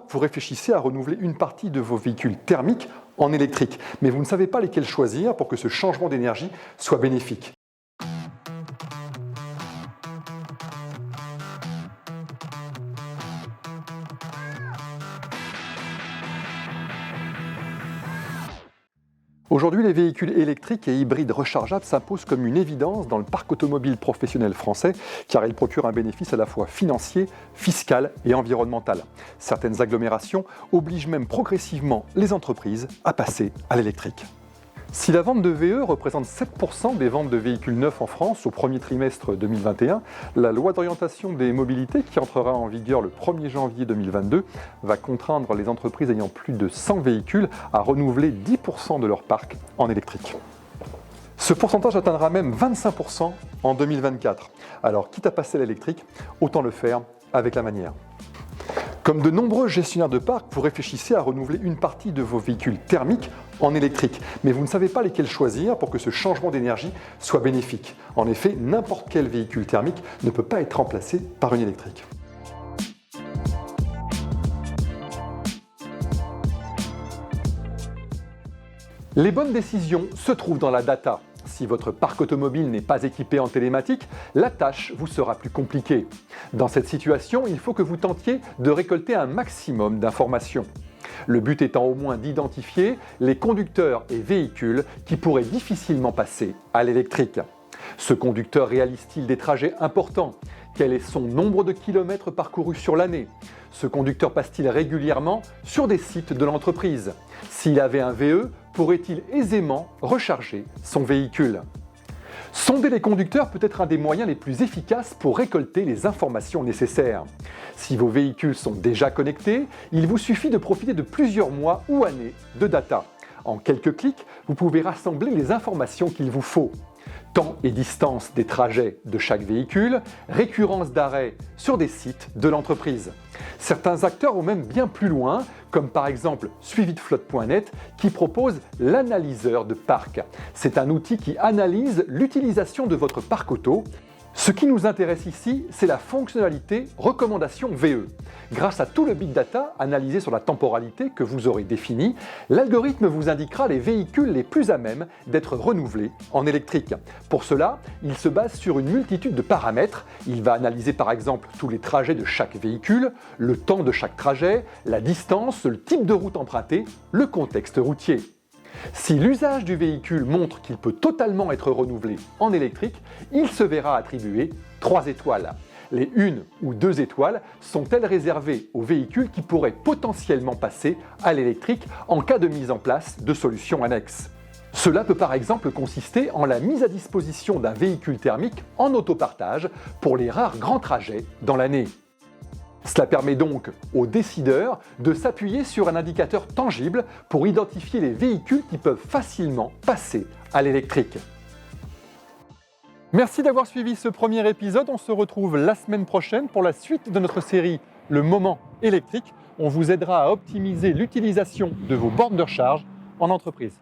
Vous réfléchissez à renouveler une partie de vos véhicules thermiques en électrique, mais vous ne savez pas lesquels choisir pour que ce changement d'énergie soit bénéfique. Aujourd'hui, les véhicules électriques et hybrides rechargeables s'imposent comme une évidence dans le parc automobile professionnel français, car ils procurent un bénéfice à la fois financier, fiscal et environnemental. Certaines agglomérations obligent même progressivement les entreprises à passer à l'électrique. Si la vente de VE représente 7% des ventes de véhicules neufs en France au premier trimestre 2021, la loi d'orientation des mobilités, qui entrera en vigueur le 1er janvier 2022, va contraindre les entreprises ayant plus de 100 véhicules à renouveler 10% de leur parc en électrique. Ce pourcentage atteindra même 25% en 2024. Alors, quitte à passer à l'électrique, autant le faire avec la manière. Comme de nombreux gestionnaires de parc, vous réfléchissez à renouveler une partie de vos véhicules thermiques en électrique, mais vous ne savez pas lesquels choisir pour que ce changement d'énergie soit bénéfique. En effet, n'importe quel véhicule thermique ne peut pas être remplacé par une électrique. Les bonnes décisions se trouvent dans la data. Si votre parc automobile n'est pas équipé en télématique, la tâche vous sera plus compliquée. Dans cette situation, il faut que vous tentiez de récolter un maximum d'informations. Le but étant au moins d'identifier les conducteurs et véhicules qui pourraient difficilement passer à l'électrique. Ce conducteur réalise-t-il des trajets importants ? Quel est son nombre de kilomètres parcourus sur l'année ? Ce conducteur passe-t-il régulièrement sur des sites de l'entreprise ? S'il avait un VE, pourrait-il aisément recharger son véhicule ? Sonder les conducteurs peut être un des moyens les plus efficaces pour récolter les informations nécessaires. Si vos véhicules sont déjà connectés, il vous suffit de profiter de plusieurs mois ou années de data. En quelques clics, vous pouvez rassembler les informations qu'il vous faut. Temps et distance des trajets de chaque véhicule, récurrence d'arrêt sur des sites de l'entreprise. Certains acteurs vont même bien plus loin, comme par exemple suivideflotte.net qui propose l'analyseur de parc. C'est un outil qui analyse l'utilisation de votre parc auto. Ce qui nous intéresse ici, c'est la fonctionnalité recommandation VE. Grâce à tout le big data analysé sur la temporalité que vous aurez définie, l'algorithme vous indiquera les véhicules les plus à même d'être renouvelés en électrique. Pour cela, il se base sur une multitude de paramètres. Il va analyser par exemple tous les trajets de chaque véhicule, le temps de chaque trajet, la distance, le type de route empruntée, le contexte routier. Si l'usage du véhicule montre qu'il peut totalement être renouvelé en électrique, il se verra attribuer 3 étoiles. Les 1 ou 2 étoiles sont-elles réservées aux véhicules qui pourraient potentiellement passer à l'électrique en cas de mise en place de solutions annexes. Cela peut par exemple consister en la mise à disposition d'un véhicule thermique en autopartage pour les rares grands trajets dans l'année. Cela permet donc aux décideurs de s'appuyer sur un indicateur tangible pour identifier les véhicules qui peuvent facilement passer à l'électrique. Merci d'avoir suivi ce premier épisode. On se retrouve la semaine prochaine pour la suite de notre série Le Moment électrique. On vous aidera à optimiser l'utilisation de vos bornes de recharge en entreprise.